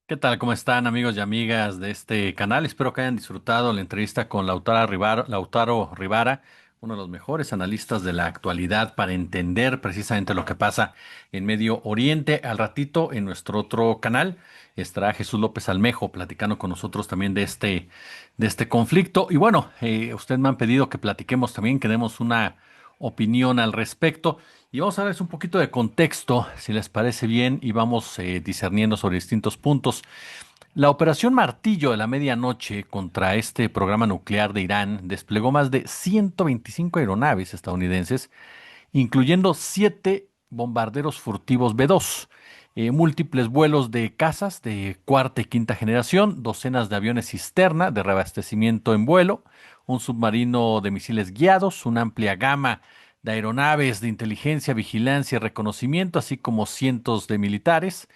¿Qué tal? ¿Cómo están amigos y amigas de este canal? Espero que hayan disfrutado la entrevista con Lautaro Rivara, uno de los mejores analistas de la actualidad para entender precisamente lo que pasa en Medio Oriente. Al ratito en nuestro otro canal estará Jesús López Almejo platicando con nosotros también de este conflicto. Y bueno, ustedes me han pedido que platiquemos también, que demos una opinión al respecto. Y vamos a darles un poquito de contexto, si les parece bien, y vamos discerniendo sobre distintos puntos. La operación Martillo de la Medianoche contra este programa nuclear de Irán desplegó más de 125 aeronaves estadounidenses, incluyendo 7 bombarderos furtivos B-2, múltiples vuelos de cazas de cuarta y quinta generación, docenas de aviones cisterna de reabastecimiento en vuelo, un submarino de misiles guiados, una amplia gama de aeronaves de inteligencia, vigilancia y reconocimiento, así como cientos de militares.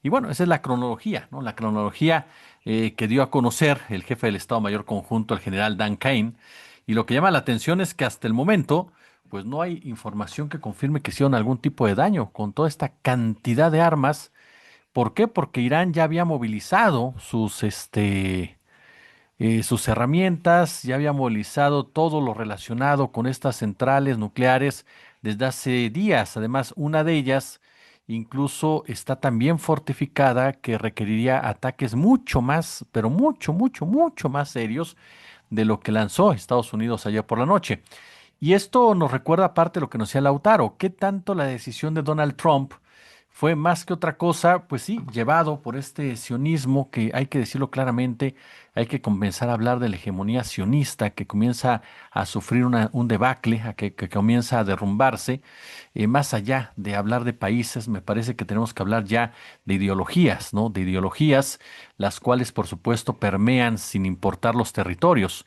Y bueno, esa es la cronología, ¿no? La cronología que dio a conocer el jefe del Estado Mayor Conjunto, el general Dan Cain. Y lo que llama la atención es que hasta el momento, pues no hay información que confirme que hicieron algún tipo de daño con toda esta cantidad de armas. ¿Por qué? Porque Irán ya había movilizado sus herramientas, ya había movilizado todo lo relacionado con estas centrales nucleares desde hace días. Además, una de ellas incluso está tan bien fortificada que requeriría ataques mucho más, pero mucho, mucho, mucho más serios de lo que lanzó Estados Unidos ayer por la noche. Y esto nos recuerda aparte lo que nos decía Lautaro, qué tanto la decisión de Donald Trump fue más que otra cosa, pues sí, llevado por este sionismo que hay que decirlo claramente, hay que comenzar a hablar de la hegemonía sionista que comienza a sufrir un debacle, que comienza a derrumbarse. Más allá de hablar de países, me parece que tenemos que hablar ya de ideologías, ¿no? De ideologías, las cuales por supuesto permean sin importar los territorios.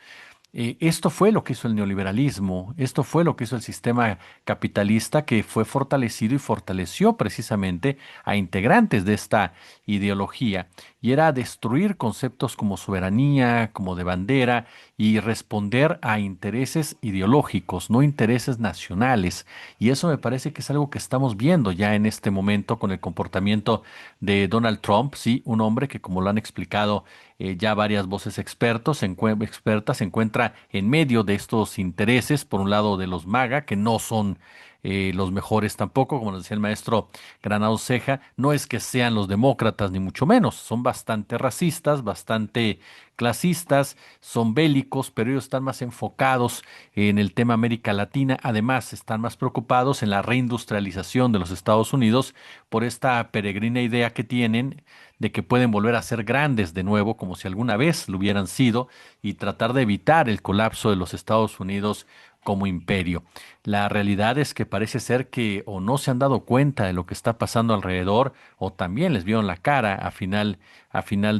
Esto fue lo que hizo el neoliberalismo, esto fue lo que hizo el sistema capitalista que fue fortalecido y fortaleció precisamente a integrantes de esta ideología, y era destruir conceptos como soberanía, como de bandera, y responder a intereses ideológicos, no intereses nacionales. Y eso me parece que es algo que estamos viendo ya en este momento con el comportamiento de Donald Trump, sí, un hombre que, como lo han explicado ya varias voces expertas, se encuentra en medio de estos intereses, por un lado de los MAGA, que no son los mejores tampoco, como nos decía el maestro Granados Ceja, no es que sean los demócratas, ni mucho menos, son bastante racistas, bastante clasistas, son bélicos, pero ellos están más enfocados en el tema América Latina, además están más preocupados en la reindustrialización de los Estados Unidos por esta peregrina idea que tienen de que pueden volver a ser grandes de nuevo, como si alguna vez lo hubieran sido, y tratar de evitar el colapso de los Estados Unidos como imperio. La realidad es que parece ser que o no se han dado cuenta de lo que está pasando alrededor, o también les vieron la cara a final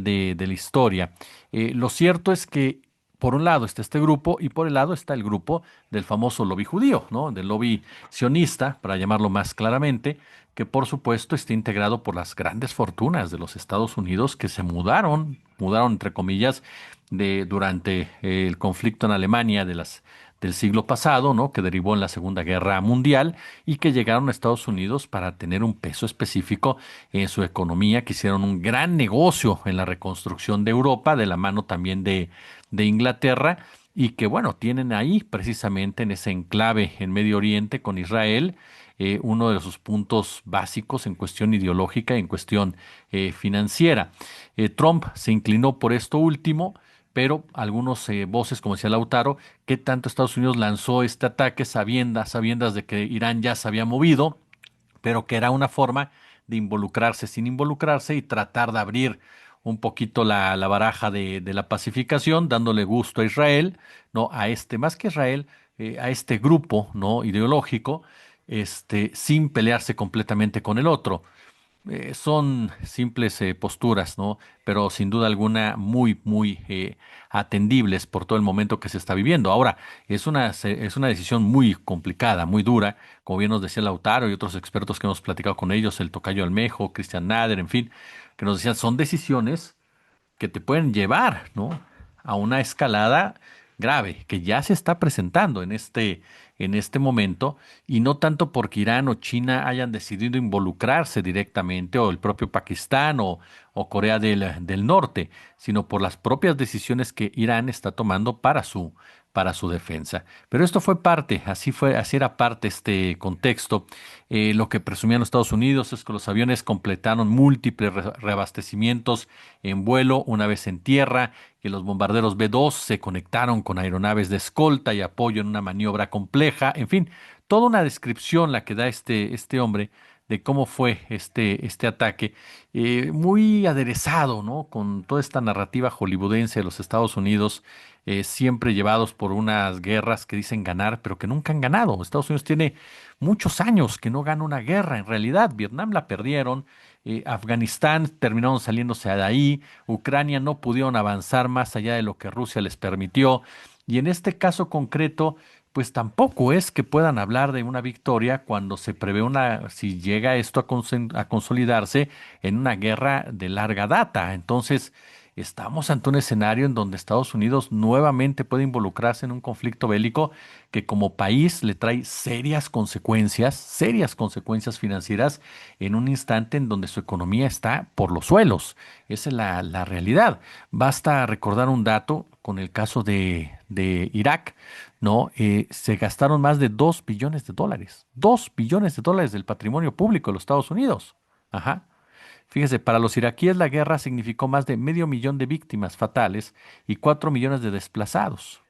de la historia. Lo cierto es que por un lado está este grupo y por el lado está el grupo del famoso lobby judío, ¿no? Del lobby sionista, para llamarlo más claramente, que por supuesto está integrado por las grandes fortunas de los Estados Unidos que se mudaron entre comillas, durante el conflicto en Alemania del siglo pasado, ¿no? Que derivó en la Segunda Guerra Mundial y que llegaron a Estados Unidos para tener un peso específico en su economía, que hicieron un gran negocio en la reconstrucción de Europa, de la mano también de Inglaterra, y que bueno, tienen ahí precisamente en ese enclave en Medio Oriente con Israel uno de sus puntos básicos en cuestión ideológica y en cuestión financiera. Trump se inclinó por esto último, pero algunos voces, como decía Lautaro, que tanto Estados Unidos lanzó este ataque sabiendas de que Irán ya se había movido, pero que era una forma de involucrarse sin involucrarse y tratar de abrir un poquito la baraja de la pacificación, dándole gusto a Israel, ¿no? A este, más que Israel, a este grupo, ¿no? Ideológico, sin pelearse completamente con el otro. Son simples posturas, ¿no? Pero sin duda alguna muy, muy atendibles por todo el momento que se está viviendo. Ahora, es una decisión muy complicada, muy dura, como bien nos decía Lautaro y otros expertos que hemos platicado con ellos, el Tocayo Almejo, Cristian Nader, en fin, que nos decían, son decisiones que te pueden llevar, ¿no? A una escalada grave que ya se está presentando en este momento, y no tanto porque Irán o China hayan decidido involucrarse directamente, o el propio Pakistán o Corea del Norte, sino por las propias decisiones que Irán está tomando para su defensa. Pero esto fue parte, así era parte este contexto. Lo que presumían los Estados Unidos es que los aviones completaron múltiples reabastecimientos en vuelo una vez en tierra, que los bombarderos B-2 se conectaron con aeronaves de escolta y apoyo en una maniobra compleja, en fin, toda una descripción la que da este hombre de cómo fue este ataque, muy aderezado, ¿no? Con toda esta narrativa hollywoodense de los Estados Unidos, siempre llevados por unas guerras que dicen ganar, pero que nunca han ganado. Estados Unidos tiene muchos años que no gana una guerra, en realidad. Vietnam la perdieron, Afganistán terminaron saliéndose de ahí, Ucrania no pudieron avanzar más allá de lo que Rusia les permitió, y en este caso concreto, pues tampoco es que puedan hablar de una victoria cuando se prevé si llega esto a consolidarse en una guerra de larga data. Entonces, estamos ante un escenario en donde Estados Unidos nuevamente puede involucrarse en un conflicto bélico que como país le trae serias consecuencias financieras en un instante en donde su economía está por los suelos. Esa es la realidad. Basta recordar un dato con el caso de Irak, ¿no? Se gastaron más de 2 billones de dólares. 2 billones de dólares del patrimonio público de los Estados Unidos. Ajá. Fíjese, para los iraquíes la guerra significó más de medio millón de víctimas fatales y 4 millones de desplazados.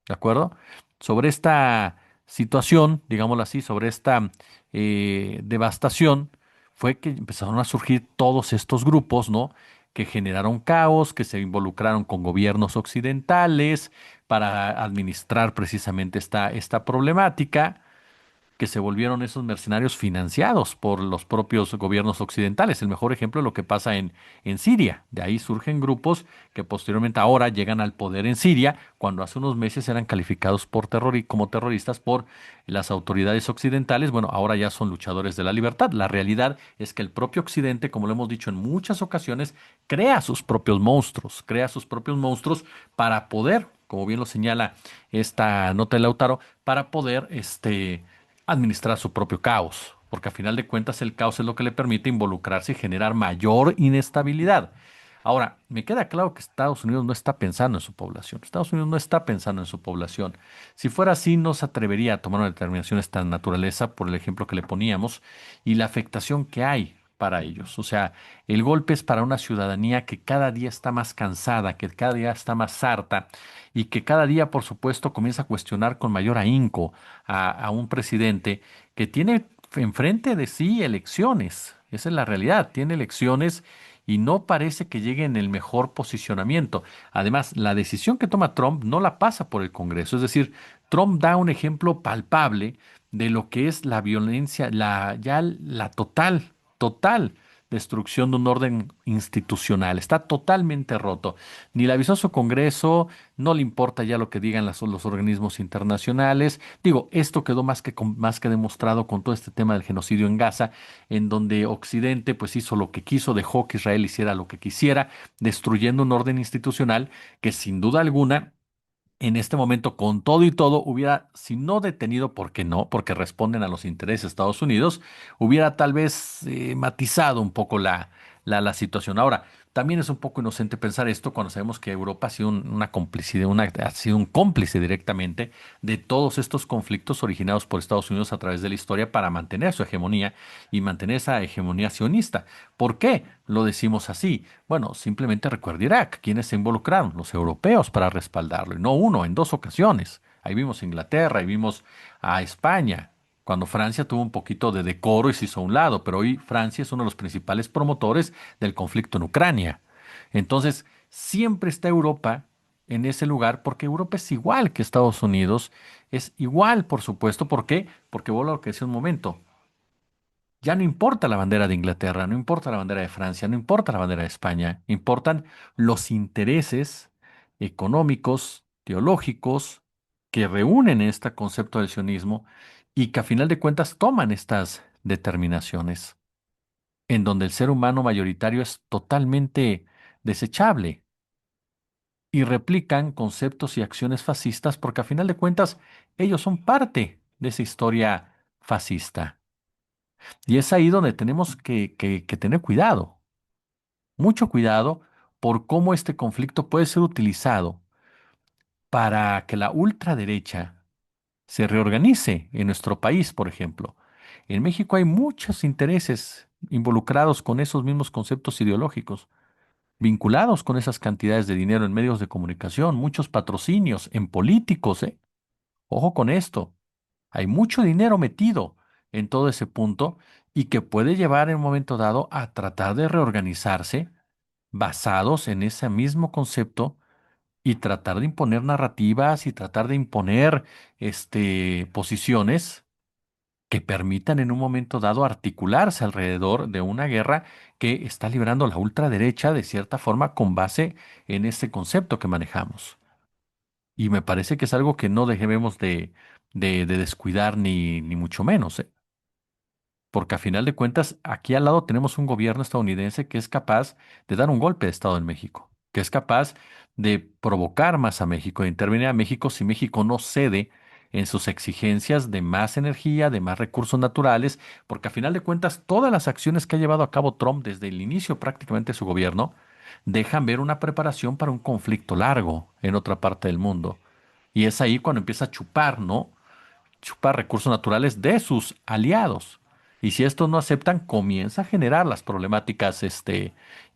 ¿De acuerdo? Sobre esta situación, digámoslo así, sobre esta devastación, fue que empezaron a surgir todos estos grupos, ¿no? Que generaron caos, que se involucraron con gobiernos occidentales para administrar precisamente esta problemática, que se volvieron esos mercenarios financiados por los propios gobiernos occidentales. El mejor ejemplo es lo que pasa en Siria. De ahí surgen grupos que posteriormente ahora llegan al poder en Siria, cuando hace unos meses eran calificados como terroristas por las autoridades occidentales. Bueno, ahora ya son luchadores de la libertad. La realidad es que el propio Occidente, como lo hemos dicho en muchas ocasiones, crea sus propios monstruos para poder, como bien lo señala esta nota de Lautaro, para poder administrar su propio caos, porque a final de cuentas el caos es lo que le permite involucrarse y generar mayor inestabilidad. Ahora, me queda claro que Estados Unidos no está pensando en su población. Estados Unidos no está pensando en su población. Si fuera así, no se atrevería a tomar una determinación de esta naturaleza, por el ejemplo que le poníamos, y la afectación que hay para ellos. O sea, el golpe es para una ciudadanía que cada día está más cansada, que cada día está más harta y que cada día, por supuesto, comienza a cuestionar con mayor ahínco a un presidente que tiene enfrente de sí elecciones. Esa es la realidad, tiene elecciones y no parece que llegue en el mejor posicionamiento. Además, la decisión que toma Trump no la pasa por el Congreso. Es decir, Trump da un ejemplo palpable de lo que es la violencia, la total destrucción de un orden institucional. Está totalmente roto. Ni le avisó a su Congreso, no le importa ya lo que digan los organismos internacionales. Digo, esto quedó más que demostrado con todo este tema del genocidio en Gaza, en donde Occidente pues hizo lo que quiso, dejó que Israel hiciera lo que quisiera, destruyendo un orden institucional que sin duda alguna en este momento, con todo y todo, hubiera, si no detenido, ¿por qué no? Porque responden a los intereses de Estados Unidos, hubiera tal vez matizado un poco la situación. Ahora, también es un poco inocente pensar esto cuando sabemos que Europa ha sido una complicidad, ha sido un cómplice directamente de todos estos conflictos originados por Estados Unidos a través de la historia para mantener su hegemonía y mantener esa hegemonía sionista. ¿Por qué lo decimos así? Bueno, simplemente recuerda Irak, quienes se involucraron, los europeos para respaldarlo, y no uno, en dos ocasiones. Ahí vimos a Inglaterra, ahí vimos a España, cuando Francia tuvo un poquito de decoro y se hizo a un lado, pero hoy Francia es uno de los principales promotores del conflicto en Ucrania. Entonces, siempre está Europa en ese lugar porque Europa es igual que Estados Unidos, es igual, por supuesto. ¿Por qué? Porque vuelvo a lo que decía un momento. Ya no importa la bandera de Inglaterra, no importa la bandera de Francia, no importa la bandera de España, importan los intereses económicos, teológicos, que reúnen este concepto del sionismo y que a final de cuentas toman estas determinaciones, en donde el ser humano mayoritario es totalmente desechable y replican conceptos y acciones fascistas porque a final de cuentas ellos son parte. de esa historia fascista. Y es ahí donde tenemos que tener cuidado, mucho cuidado por cómo este conflicto puede ser utilizado para que la ultraderecha se reorganice en nuestro país, por ejemplo. En México hay muchos intereses involucrados con esos mismos conceptos ideológicos, vinculados con esas cantidades de dinero en medios de comunicación, muchos patrocinios en políticos, ¿eh? Ojo con esto. Hay mucho dinero metido en todo ese punto y que puede llevar en un momento dado a tratar de reorganizarse basados en ese mismo concepto y tratar de imponer narrativas y tratar de imponer posiciones que permitan en un momento dado articularse alrededor de una guerra que está librando la ultraderecha de cierta forma con base en ese concepto que manejamos. Y me parece que es algo que no debemos de descuidar ni mucho menos, ¿eh? Porque a final de cuentas, aquí al lado tenemos un gobierno estadounidense que es capaz de dar un golpe de Estado en México, que es capaz de provocar más a México, de intervenir a México si México no cede en sus exigencias de más energía, de más recursos naturales, porque a final de cuentas, todas las acciones que ha llevado a cabo Trump desde el inicio prácticamente de su gobierno dejan ver una preparación para un conflicto largo en otra parte del mundo. Y es ahí cuando empieza a chupar, ¿no? Chupar recursos naturales de sus aliados. Y si estos no aceptan, comienza a generar las problemáticas,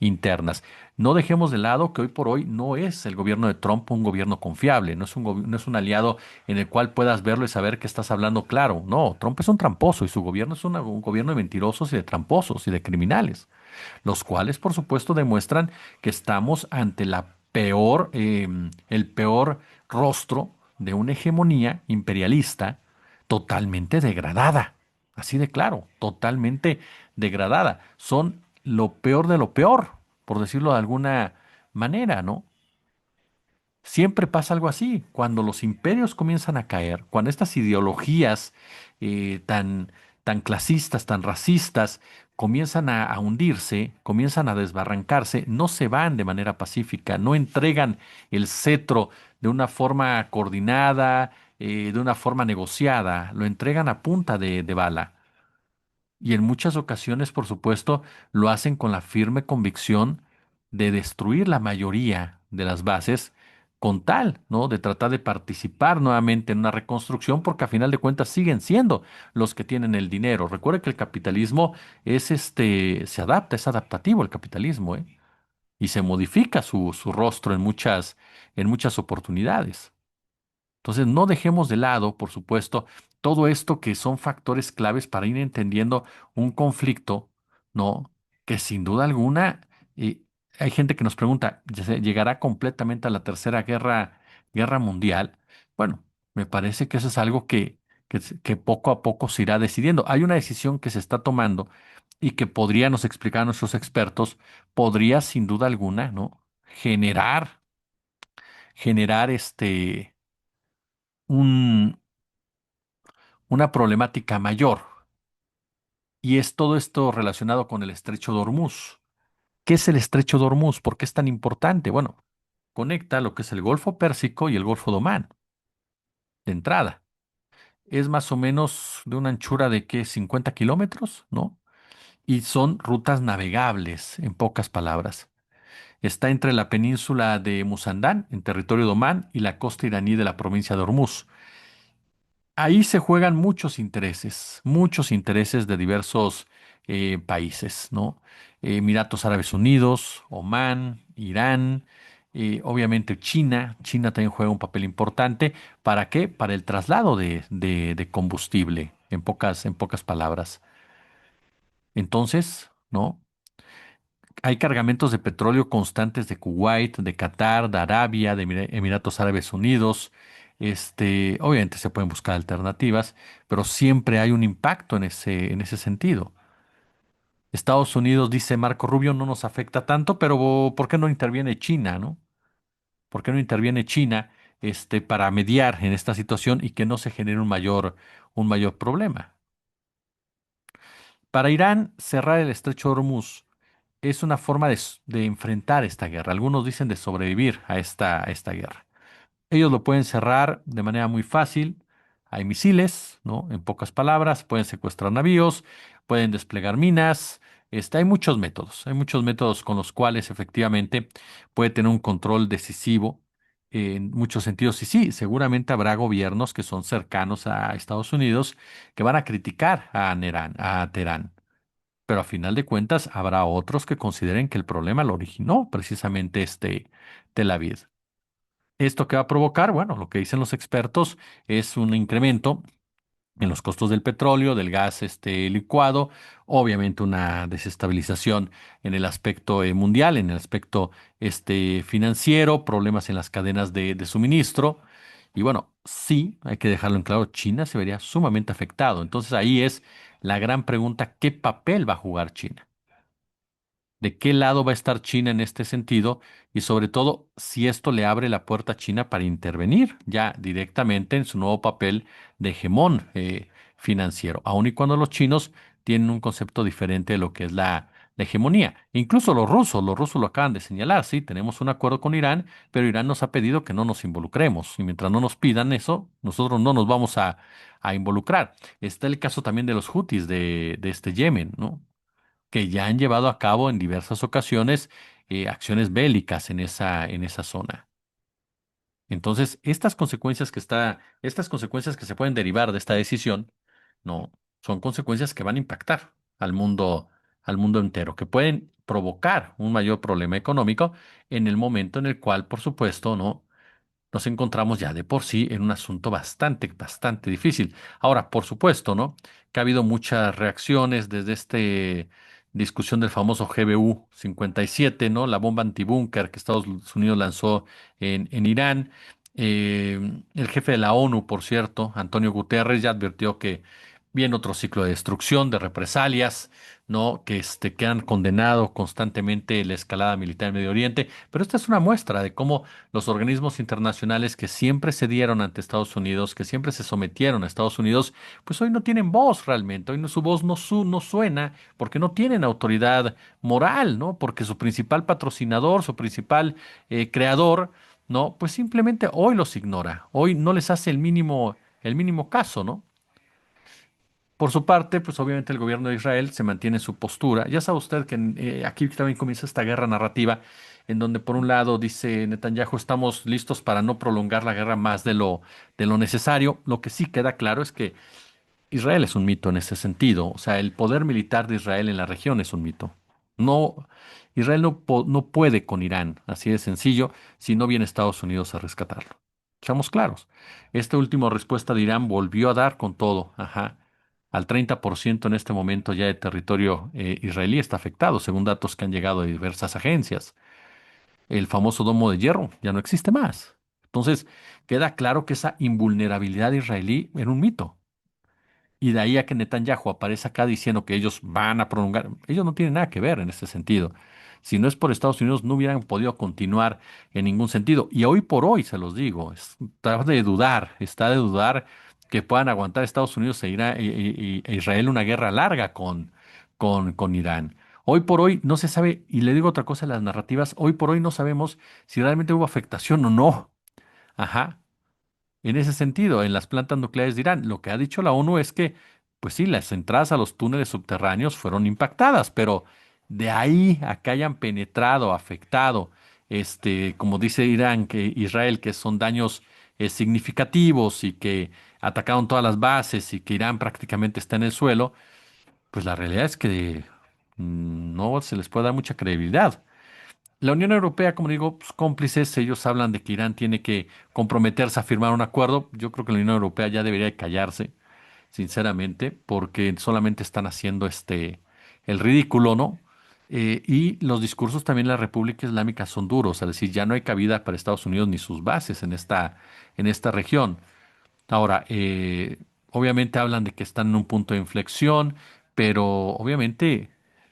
internas. No dejemos de lado que hoy por hoy no es el gobierno de Trump un gobierno confiable, no es un aliado en el cual puedas verlo y saber que estás hablando claro. No, Trump es un tramposo y su gobierno es un gobierno de mentirosos y de tramposos y de criminales, los cuales por supuesto demuestran que estamos ante el peor rostro de una hegemonía imperialista totalmente degradada. Así de claro, totalmente degradada. Son lo peor de lo peor, por decirlo de alguna manera, ¿no? Siempre pasa algo así, cuando los imperios comienzan a caer, cuando estas ideologías tan clasistas, tan racistas, comienzan a hundirse, comienzan a desbarrancarse, no se van de manera pacífica, no entregan el cetro de una forma coordinada, de una forma negociada, lo entregan a punta de bala. Y en muchas ocasiones, por supuesto, lo hacen con la firme convicción de destruir la mayoría de las bases con tal, ¿no? De tratar de participar nuevamente en una reconstrucción, porque a final de cuentas siguen siendo los que tienen el dinero. Recuerda que el capitalismo se adapta, es adaptativo el capitalismo, ¿eh? Y se modifica su rostro en muchas oportunidades. Entonces, no dejemos de lado, por supuesto, todo esto que son factores claves para ir entendiendo un conflicto, ¿no? Que sin duda alguna, eh, hay gente que nos pregunta, ¿llegará completamente a la guerra mundial? Bueno, me parece que eso es algo que poco a poco se irá decidiendo. Hay una decisión que se está tomando y que podría, nos explicar nuestros expertos, podría sin duda alguna, ¿no? Generar un, una problemática mayor, y es todo esto relacionado con el estrecho de Hormuz. ¿Qué es el estrecho de Hormuz? ¿Por qué es tan importante? Bueno, conecta lo que es el Golfo Pérsico y el Golfo de Omán, de entrada. Es más o menos de una anchura de ¿qué? 50 kilómetros, ¿no? Y son rutas navegables, en pocas palabras. Está entre la península de Musandán, en territorio de Omán, y la costa iraní de la provincia de Hormuz. Ahí se juegan muchos intereses de diversos países, ¿no? Emiratos Árabes Unidos, Omán, Irán, obviamente China. China también juega un papel importante. ¿Para qué? Para el traslado de combustible, en pocas palabras. Entonces, ¿no? Hay cargamentos de petróleo constantes de Kuwait, de Qatar, de Arabia, de Emiratos Árabes Unidos. Obviamente se pueden buscar alternativas, pero siempre hay un impacto en ese sentido. Estados Unidos, dice Marco Rubio, no nos afecta tanto, pero ¿por qué no interviene China, no? ¿Por qué no interviene China, para mediar en esta situación y que no se genere un mayor problema? Para Irán, cerrar el estrecho de Hormuz es una forma de enfrentar esta guerra. Algunos dicen de sobrevivir a esta guerra. Ellos lo pueden cerrar de manera muy fácil, Hay misiles, ¿no? En pocas palabras, pueden secuestrar navíos, pueden desplegar minas. Hay muchos métodos con los cuales efectivamente puede tener un control decisivo en muchos sentidos. Y sí, seguramente habrá gobiernos que son cercanos a Estados Unidos que van a criticar a Teherán. Pero a final de cuentas habrá otros que consideren que el problema lo originó precisamente Tel Aviv. ¿Esto qué va a provocar? Bueno, lo que dicen los expertos es un incremento en los costos del petróleo, del gas licuado, obviamente una desestabilización en el aspecto mundial, en el aspecto financiero, problemas en las cadenas de suministro. Y bueno, sí, hay que dejarlo en claro, China se vería sumamente afectado. Entonces ahí es la gran pregunta, ¿qué papel va a jugar China? ¿De qué lado va a estar China en este sentido? Y sobre todo, si esto le abre la puerta a China para intervenir ya directamente en su nuevo papel de hegemón financiero, aun y cuando los chinos tienen un concepto diferente de lo que es la hegemonía. Incluso los rusos lo acaban de señalar, sí, tenemos un acuerdo con Irán, pero Irán nos ha pedido que no nos involucremos. Y mientras no nos pidan eso, nosotros no nos vamos a involucrar. Está el caso también de los Hutis de este Yemen, ¿no? Que ya han llevado a cabo en diversas ocasiones acciones bélicas en esa zona. Entonces, estas consecuencias que se pueden derivar de esta decisión, no, son consecuencias que van a impactar al mundo entero, que pueden provocar un mayor problema económico en el momento en el cual, por supuesto, no nos encontramos ya de por sí en un asunto bastante difícil. Ahora, por supuesto, ¿no? Que ha habido muchas reacciones desde discusión del famoso GBU 57, ¿no? La bomba antibúnker que Estados Unidos lanzó en Irán. El jefe de la ONU, por cierto, Antonio Guterres, ya advirtió que viene otro ciclo de destrucción, de represalias, ¿no? Que han condenado constantemente la escalada militar en Medio Oriente. Pero esta es una muestra de cómo los organismos internacionales que siempre cedieron ante Estados Unidos, que siempre se sometieron a Estados Unidos, pues hoy no tienen voz realmente, hoy su voz no suena porque no tienen autoridad moral, ¿no? Porque su principal patrocinador, su principal creador, ¿no? Pues simplemente hoy los ignora, hoy no les hace el mínimo caso, ¿no? Por su parte, pues obviamente el gobierno de Israel se mantiene en su postura. Ya sabe usted que aquí también comienza esta guerra narrativa, en donde por un lado dice Netanyahu, estamos listos para no prolongar la guerra más de lo necesario. Lo que sí queda claro es que Israel es un mito en ese sentido. O sea, el poder militar de Israel en la región es un mito. No, Israel no puede con Irán, así de sencillo, si no viene Estados Unidos a rescatarlo. Seamos claros. Esta última respuesta de Irán volvió a dar con todo, ajá. Al 30% en este momento ya de territorio israelí está afectado, según datos que han llegado de diversas agencias. El famoso domo de hierro ya no existe más. Entonces, queda claro que esa invulnerabilidad israelí era un mito. Y de ahí a que Netanyahu aparece acá diciendo que ellos van a prolongar, ellos no tienen nada que ver en este sentido. Si no es por Estados Unidos, no hubieran podido continuar en ningún sentido. Y hoy por hoy, se los digo, está de dudar que puedan aguantar Estados Unidos e Israel una guerra larga con Irán. Hoy por hoy no se sabe, y le digo otra cosa, las narrativas, hoy por hoy no sabemos si realmente hubo afectación o no. Ajá. En ese sentido, en las plantas nucleares de Irán, lo que ha dicho la ONU es que, pues sí, las entradas a los túneles subterráneos fueron impactadas, pero de ahí a que hayan penetrado, afectado, como dice Irán, que Israel, que son daños significativos y que atacaron todas las bases y que Irán prácticamente está en el suelo, pues la realidad es que no se les puede dar mucha credibilidad. La Unión Europea, como digo, pues, cómplices, ellos hablan de que Irán tiene que comprometerse a firmar un acuerdo. Yo creo que la Unión Europea ya debería de callarse, sinceramente, porque solamente están haciendo el ridículo, ¿no? Y los discursos también de la República Islámica son duros, es decir, ya no hay cabida para Estados Unidos ni sus bases en esta región. Ahora, obviamente hablan de que están en un punto de inflexión, pero obviamente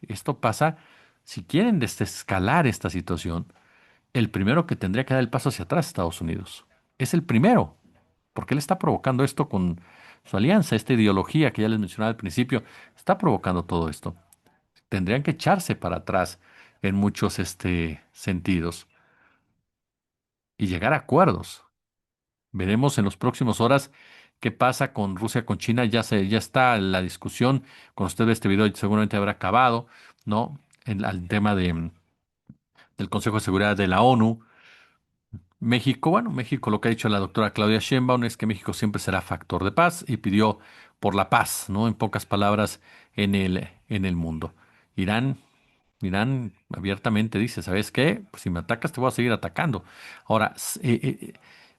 esto pasa, si quieren desescalar esta situación, el primero que tendría que dar el paso hacia atrás es Estados Unidos. Es el primero, porque él está provocando esto con su alianza, esta ideología que ya les mencionaba al principio, está provocando todo esto. Tendrían que echarse para atrás en muchos sentidos y llegar a acuerdos. Veremos en las próximas horas ¿Qué pasa con Rusia, con China? Ya está la discusión. Cuando usted ve este video, seguramente habrá acabado, ¿no? Al tema del Consejo de Seguridad de la ONU. México, bueno, México, lo que ha dicho la doctora Claudia Sheinbaum es que México siempre será factor de paz y pidió por la paz, ¿no? En pocas palabras, en el mundo. Irán. Irán abiertamente dice, ¿sabes qué? Pues si me atacas te voy a seguir atacando. Ahora,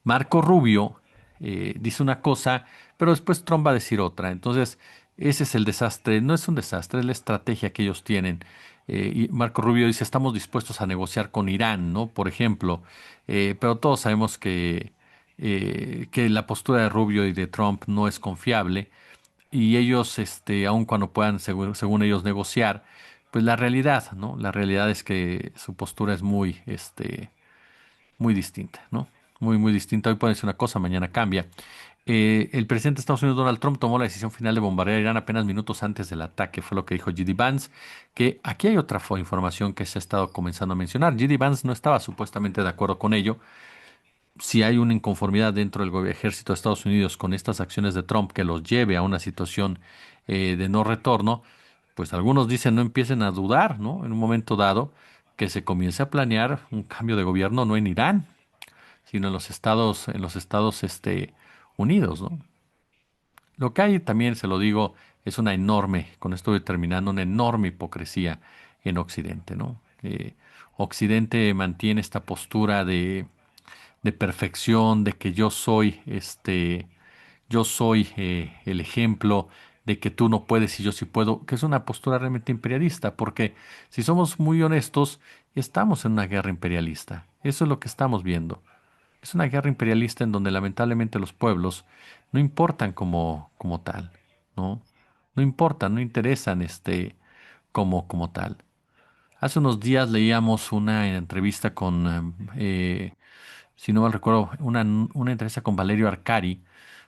Marco Rubio dice una cosa, pero después Trump va a decir otra. Entonces, ese es el desastre. No es un desastre, es la estrategia que ellos tienen. Y Marco Rubio dice, estamos dispuestos a negociar con Irán, ¿no? Por ejemplo. Pero todos sabemos que la postura de Rubio y de Trump no es confiable y ellos, aun cuando puedan, según ellos, negociar, pues la realidad, ¿no? La realidad es que su postura es muy distinta, ¿no? Muy, muy distinta. Hoy puede decir una cosa, mañana cambia. El presidente de Estados Unidos, Donald Trump, tomó la decisión final de bombardear Irán apenas minutos antes del ataque, fue lo que dijo J.D. Vance, que aquí hay otra información que se ha estado comenzando a mencionar. J.D. Vance no estaba supuestamente de acuerdo con ello. Si hay una inconformidad dentro del ejército de Estados Unidos con estas acciones de Trump que los lleve a una situación de no retorno, pues algunos dicen no empiecen a dudar, ¿no? En un momento dado que se comience a planear un cambio de gobierno no en Irán, sino en los Estados Unidos, ¿no? Lo que hay también, se lo digo, es una enorme, con esto voy terminando, una enorme hipocresía en Occidente, ¿no? Occidente mantiene esta postura de perfección, de que yo soy el ejemplo, de que tú no puedes y yo sí puedo, que es una postura realmente imperialista, porque si somos muy honestos, estamos en una guerra imperialista. Eso es lo que estamos viendo. Es una guerra imperialista en donde lamentablemente los pueblos no importan como tal, ¿no? No importan, no interesan como tal. Hace unos días leíamos una entrevista con si no mal recuerdo, una entrevista con Valerio Arcari,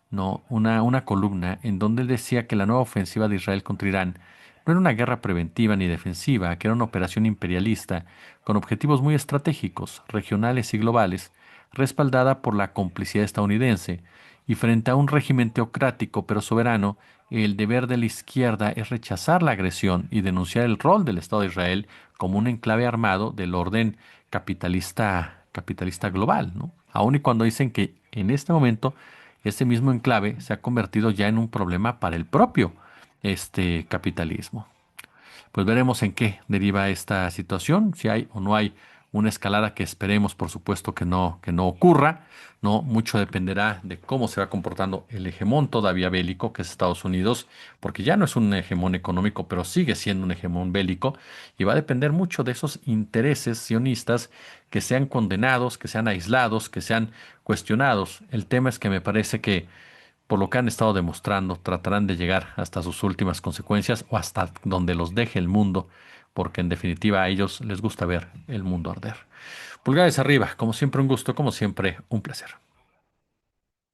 no, una columna en donde él decía que la nueva ofensiva de Israel contra Irán no era una guerra preventiva ni defensiva, que era una operación imperialista con objetivos muy estratégicos, regionales y globales, respaldada por la complicidad estadounidense. Y frente a un régimen teocrático pero soberano, el deber de la izquierda es rechazar la agresión y denunciar el rol del Estado de Israel como un enclave armado del orden capitalista global, ¿no? Aun y cuando dicen que en este momento ese mismo enclave se ha convertido ya en un problema para el propio capitalismo. Pues veremos en qué deriva esta situación, si hay o no hay una escalada que esperemos, por supuesto, que no ocurra. No, mucho dependerá de cómo se va comportando el hegemón todavía bélico, que es Estados Unidos, porque ya no es un hegemón económico, pero sigue siendo un hegemón bélico, y va a depender mucho de esos intereses sionistas que sean condenados, que sean aislados, que sean cuestionados. El tema es que me parece que por lo que han estado demostrando, tratarán de llegar hasta sus últimas consecuencias o hasta donde los deje el mundo, porque en definitiva a ellos les gusta ver el mundo arder. Pulgares arriba, como siempre un gusto, como siempre un placer.